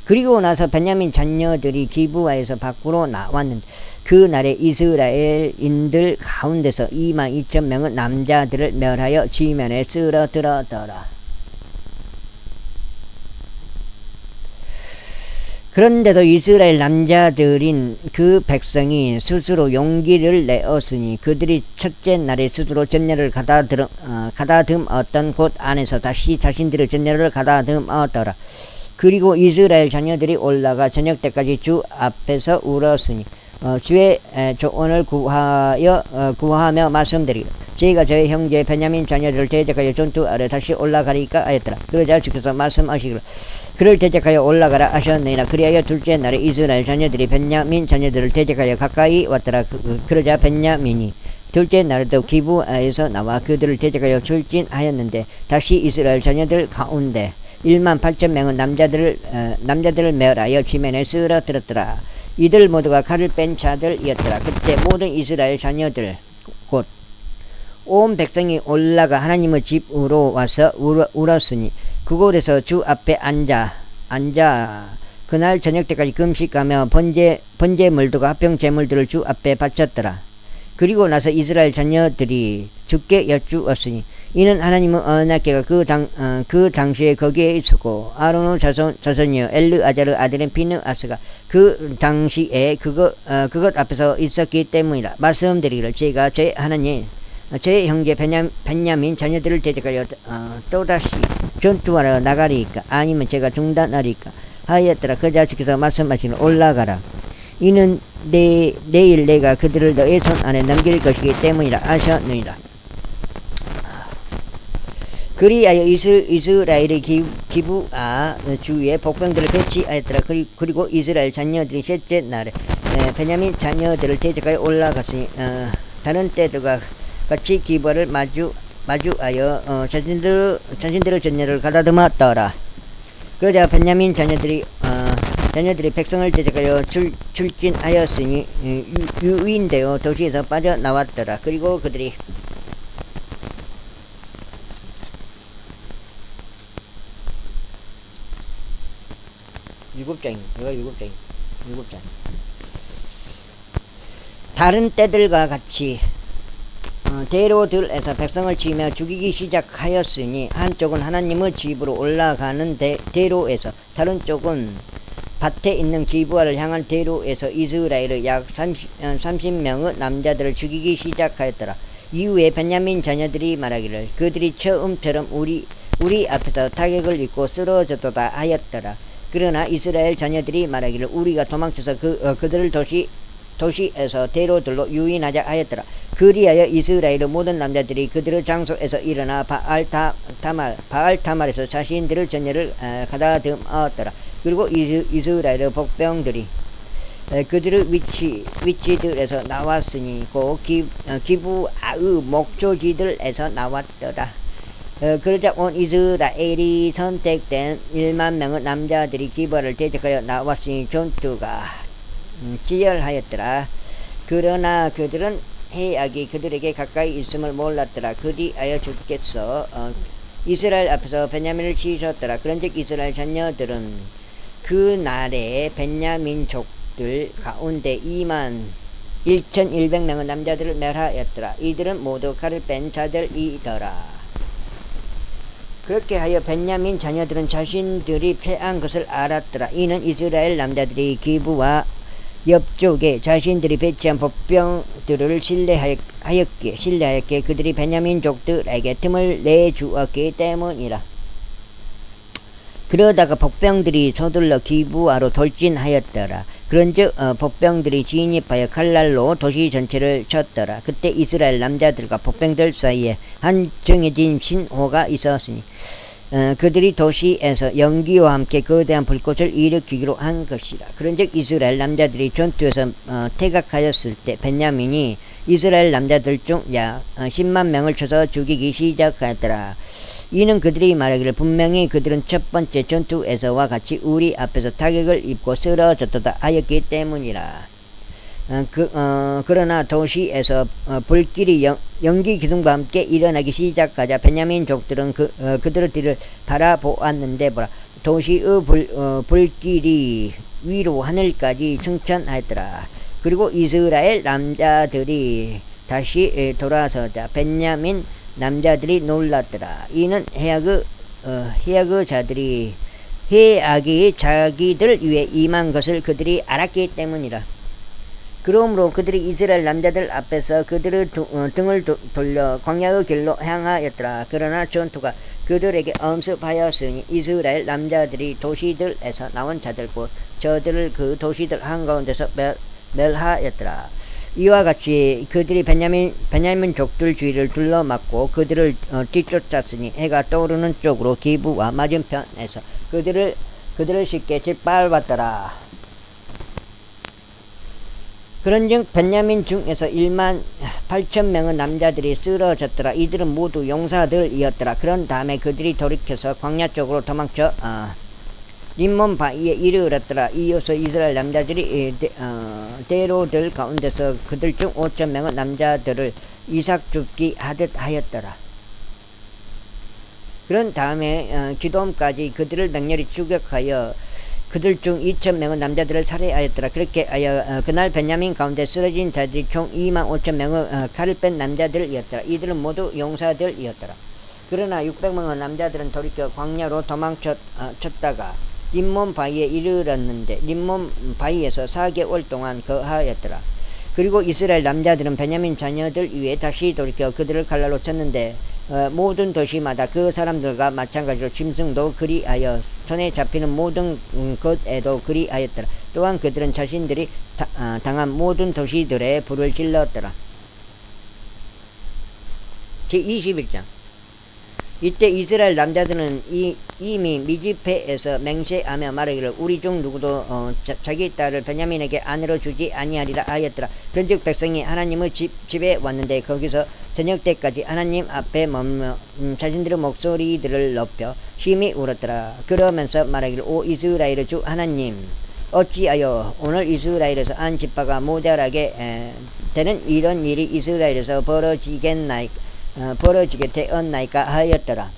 그리고 나서 베냐민 자녀들이 기브아에서 밖으로 나왔는데 그날에 이스라엘인들 가운데서 22,000명의 남자들을 멸하여 지면에 쓰러뜨렸더라. 그런데도 이스라엘 남자들인 그 백성이 스스로 용기를 내었으니 그들이 첫째 날에 스스로 전열을 가다듬었던 곳 안에서 다시 자신들의 전열을 가다듬었더라. 그리고 이스라엘 자녀들이 올라가 저녁 때까지 주 앞에서 울었으니 주의 조언을 구하며 말씀드리기를 저희가 저희 형제 베냐민 자녀들을 대적하여 전투하러 다시 올라가리까 하였더라. 그러자 주께서 말씀하시기를 그를 대적하여 올라가라 하셨느니라. 그리하여 둘째 날에 이스라엘 자녀들이 베냐민 자녀들을 대적하여 가까이 왔더라. 그러자 베냐민이 둘째 날에도 기브아에서 나와 그들을 대적하여 출진하였는데 다시 이스라엘 자녀들 가운데 18,000명의 남자들을 멸하여 지면에 쓰러뜨렸더라. 이들 모두가 칼을 뺀 자들이었더라. 그때 모든 이스라엘 자녀들 곧 온 백성이 올라가 하나님의 집으로 와서 울었으니 그곳에서 주 앞에 앉아 그날 저녁 때까지 금식하며 번제물들과 합병 제물들을 주 앞에 바쳤더라. 그리고 나서 이스라엘 자녀들이 주께 여쭈었으니 이는 하나님의 언약궤가 그 당시에 거기에 있었고 아론의 자손이여 엘르아잘의 아들인 비느하스가 그 당시에 그것 앞에서 있었기 때문이라. 말씀드리기를 제가 제 하나님 제 형제 베냐민 자녀들을 대적하여 또다시 전투하러 나가리이까 아니면 제가 중단하리이까 하였더라. 그러자 주께서 말씀하시기를 올라가라. 이는 내일 내가 그들을 너의 손 안에 넘길 것이기 때문이라 하셨느니라. 그리하여 이스라엘의 기브아 주위에 복병들을 배치하였더라. 그리고 이스라엘 자녀들이 셋째 날에 베냐민 자녀들을 대적하여 올라갔으니 다른 때들과 같이 기브아를 마주하여 자신들의 전열을 가다듬었더라. 그러자 베냐민 자녀들이 백성을 대적하여 출진하였으니 유인되어 도시에서 빠져나왔더라. 그리고 그들이 일곱 장. 다른 때들과 같이 대로들에서 백성을 치며 죽이기 시작하였으니 한쪽은 하나님의 집으로 올라가는 대로에서 다른 쪽은 밭에 있는 기브아를 향한 대로에서 이스라엘의 약 30명의 남자들을 죽이기 시작하였더라. 이후에 베냐민 자녀들이 말하기를 그들이 처음처럼 우리 앞에서 타격을 입고 쓰러졌도다 하였더라. 그러나 이스라엘 자녀들이 말하기를 우리가 도망쳐서 그들을 도시에서 대로들로 유인하자 하였더라. 그리하여 이스라엘의 모든 남자들이 그들의 장소에서 일어나 바알타말에서 자신들의 전열을 가다듬었더라. 그리고 이스라엘의 복병들이 그들의 위치들에서 나왔으니 그 기브아의 목조지들에서 나왔더라. 그러자 온 이스라엘이 선택된 1만 명의 남자들이 기브아를 대적하여 나왔으니 전투가 치열하였더라. 그러나 그들은 해악이 그들에게 가까이 있음을 몰랐더라. 그리하여 주께서 이스라엘 앞에서 베냐민을 치셨더라. 그런즉 이스라엘 자녀들은 그 날에 베냐민족들 가운데 21,100명의 남자들을 멸하였더라. 이들은 모두 칼을 뺀 자들이더라. 그렇게 하여 베냐민 자녀들은 자신들이 패한 것을 알았더라. 이는 이스라엘 남자들이 기브와 옆쪽에 자신들이 배치한 복병들을 신뢰하였기에 그들이 베냐민족들에게 틈을 내주었기 때문이라. 그러다가 복병들이 서둘러 기브아로 돌진하였더라. 그런즉 복병들이 진입하여 칼날로 도시 전체를 쳤더라. 그때 이스라엘 남자들과 복병들 사이에 한 정해진 신호가 있었으니 그들이 도시에서 연기와 함께 거대한 불꽃을 일으키기로 한 것이라. 그런즉 이스라엘 남자들이 전투에서 퇴각하였을 때 베냐민이 이스라엘 남자들 중 약 10만 명을 쳐서 죽이기 시작하더라. 이는 그들이 말하기를 분명히 그들은 첫 번째 전투에서와 같이 우리 앞에서 타격을 입고 쓰러졌다 하였기 때문이라. 그러나 도시에서 불길이 연기 기둥과 함께 일어나기 시작하자 베냐민족들은 그들의 뒤를 바라보았는데 도시의 불길이 위로 하늘까지 승천하였더라. 그리고 이스라엘 남자들이 다시 돌아서자 베냐민 남자들이 놀랐더라. 이는 해악의 자들이 해악이 자기들 위에 임한 것을 그들이 알았기 때문이라. 그러므로 그들이 이스라엘 남자들 앞에서 그들의 등을 돌려 광야의 길로 향하였더라. 그러나 전투가 그들에게 엄습하였으니 이스라엘 남자들이 도시들에서 나온 자들 곧 저들을 그 도시들 한가운데서 멸하였더라. 이와 같이 그들이 베냐민족들 주위를 둘러막고 그들을 뒤쫓았으니 해가 떠오르는 쪽으로 기브와 맞은편에서 그들을 쉽게 짓밟았더라. 그런즉 베냐민 중에서 18,000명의 남자들이 쓰러졌더라. 이들은 모두 용사들이었더라. 그런 다음에 그들이 돌이켜서 광야 쪽으로 도망쳐 림몬 바위에 이르렀더라. 이어서 이스라엘 남자들이 대로들 가운데서 그들 중 5,000명의 남자들을 이삭 죽기 하듯 하였더라. 그런 다음에 기돔까지 그들을 맹렬히 추격하여 그들 중 2,000명의 남자들을 살해하였더라. 그렇게 하여 그날 베냐민 가운데 쓰러진 자들이 총 25,000명의 칼을 뺀 남자들이었더라. 이들은 모두 용사들이었더라. 그러나 600명의 남자들은 돌이켜 광야로 도망쳤다가 림몬 바위에 이르렀는데 림몬 바위에서 4개월 동안 거하였더라. 그리고 이스라엘 남자들은 베냐민 자녀들 위에 다시 돌이켜 그들을 칼날로 쳤는데 모든 도시마다 그 사람들과 마찬가지로 짐승도 그리하여 손에 잡히는 모든 것에도 그리하였더라. 또한 그들은 자신들이 당한 모든 도시들에 불을 질렀더라. 제21장. 이때 이스라엘 남자들은 이미 미즈페에서 맹세하며 말하기를 우리 중 누구도 자기 딸을 베냐민에게 아내로 주지 아니하리라 하였더라. 그런즉 백성이 하나님의 집에 왔는데 거기서 저녁 때까지 하나님 앞에 머물며 자신들의 목소리들을 높여 심히 울었더라. 그러면서 말하기를 오 이스라엘의 주 하나님 어찌하여 오늘 이스라엘에서 한 지파가 모자라게 되는 이런 일이 이스라엘에서 벌어지게 되었나이까 하였더라.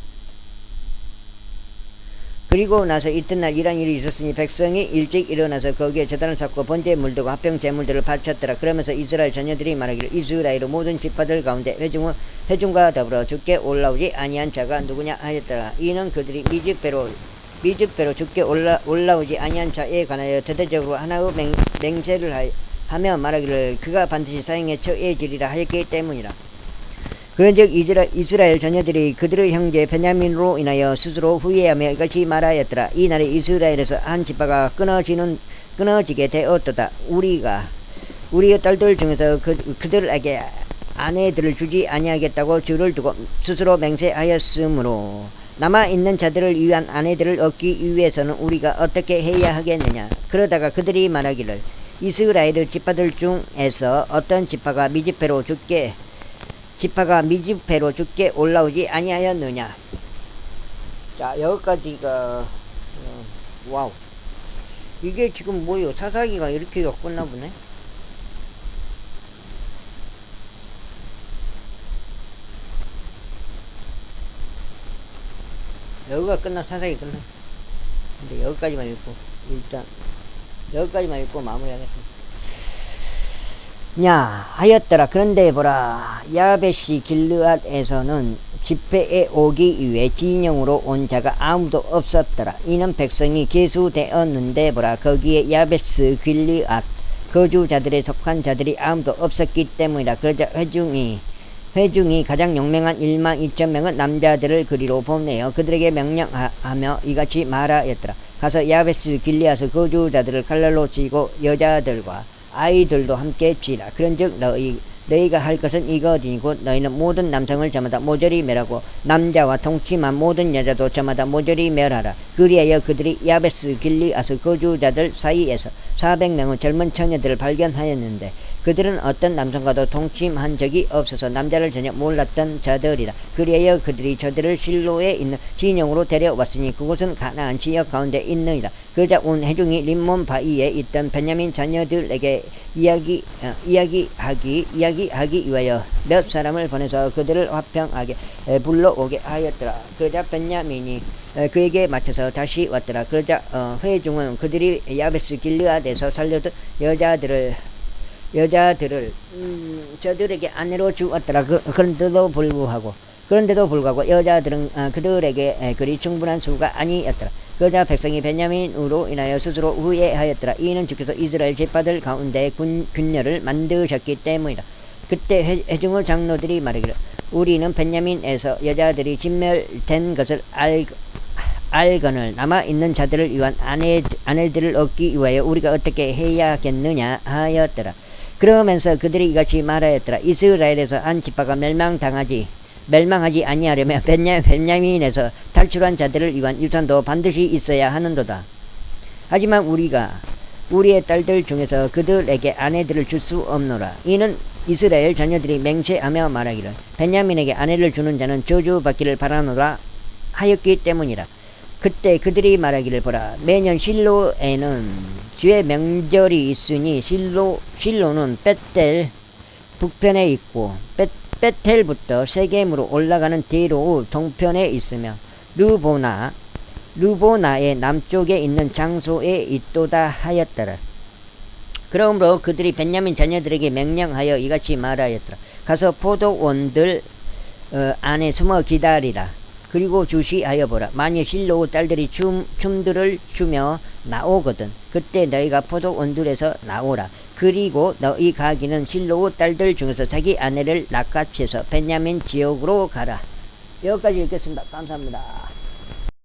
그리고 나서 이튿날 이런 일이 있었으니 백성이 일찍 일어나서 거기에 제단을 쌓고 번제에 물들고 합병 제물들을 바쳤더라. 그러면서 이스라엘 자녀들이 말하기를 이스라엘의 모든 지파들 가운데 회중과 더불어 주께 올라오지 아니한 자가 누구냐 하였더라. 이는 그들이 미즈배로 주께 올라오지 아니한 자에 관하여 대대적으로 하나의 맹세를 하며 말하기를 그가 반드시 사형에 처해지리라 하였기 때문이라. 그런즉 이스라엘 자녀들이 그들의 형제 베냐민으로 인하여 스스로 후회하며 이같이 말하였더라. 이날에 이스라엘에서 한 지파가 끊어지게 되었도다. 우리가 우리의 딸들 중에서 그들에게 아내들을 주지 아니하겠다고 주를 두고 스스로 맹세하였으므로 남아있는 자들을 위한 아내들을 얻기 위해서는 우리가 어떻게 해야 하겠느냐. 그러다가 그들이 말하기를 이스라엘의 지파들 중에서 어떤 지파가 미즈페로 죽게 올라오지 아니하였느냐. 자, 여기까지가 와우. 이게 지금 뭐요? 사사기가 이렇게 엮었나 보네. 여기가 끝나, 사사기 끝나. 근데 여기까지만 읽고, 일단, 여기까지만 읽고 마무리하겠습니다. 냐, 하였더라. 그런데 보라. 야베시 길르앗에서는 집회에 오기 위해 진영으로 온 자가 아무도 없었더라. 이는 백성이 계수되었는데 보라. 거기에 야베스 길르앗 거주자들에 속한 자들이 아무도 없었기 때문이라. 그러자 회중이 가장 용맹한 12,000명은 남자들을 그리로 보내어 그들에게 명령하며 이같이 말하였더라. 가서 야베스 길르앗의 거주자들을 칼날로 치고 여자들과 아이들도 함께 치라. 그런즉 너희가 할 것은 이것이고 너희는 모든 남성을 저마다 모조리 멸하고 남자와 동침한 모든 여자도 저마다 모조리 멸하라. 그리하여 그들이 야베스 길르앗의 거주자들 사이에서 400명의 젊은 처녀들을 발견하였는데 그들은 어떤 남성과도 동침한 적이 없어서 남자를 전혀 몰랐던 자들이라. 그리하여 그들이 저들을 실로에 있는 진영으로 데려왔으니 그곳은 가나안 지역 가운데 있느니라. 그러자 온 회중이 림몬 바위에 있던 베냐민 자녀들에게 이야기하기 위하여 몇 사람을 보내서 그들을 화평하게 불러오게 하였더라. 그러자 베냐민이 그에게 맞춰서 다시 왔더라. 그러자 회중은 그들이 야베스 길르앗에서 살려둔 여자들을 저들에게 아내로 주었더라. 그런데도 불구하고 여자들은 그들에게 그리 충분한 수가 아니었더라. 그러자 백성이 베냐민으로 인하여 스스로 후회하였더라. 이는 주께서 이스라엘 지파들 가운데 균열을 만드셨기 때문이라. 그때 회중의 장로들이 말하기를 우리는 베냐민에서 여자들이 진멸된 것을 알거늘 남아있는 자들을 위한 아내들을 얻기 위하여 우리가 어떻게 해야겠느냐 하였더라. 그러면서 그들이 이같이 말하였더라. 이스라엘에서 한 지파가 멸망하지 아니하려면 베냐민에서 탈출한 자들을 위한 유산도 반드시 있어야 하는도다. 하지만 우리가 우리의 딸들 중에서 그들에게 아내들을 줄 수 없노라. 이는 이스라엘 자녀들이 맹세하며 말하기를 베냐민에게 아내를 주는 자는 저주받기를 바라노라 하였기 때문이라. 그때 그들이 말하기를 보라. 매년 실로에는 주의 명절이 있으니 실로는 벳델 북편에 있고 벳텔부터 세겜으로 올라가는 대로 동편에 있으며 루보나의 남쪽에 있는 장소에 있도다 하였더라. 그러므로 그들이 베냐민 자녀들에게 명령하여 이같이 말하였더라. 가서 포도원들 안에 숨어 기다리라. 그리고 주시하여 보라. 만일 실로 딸들이 춤들을 추며 나오거든 그때 너희가 포도원들에서 나오라. 그리고 너희 가기는 실로 딸들 중에서 자기 아내를 낚아채서 베냐민 지역으로 가라. 여기까지 읽겠습니다. 감사합니다.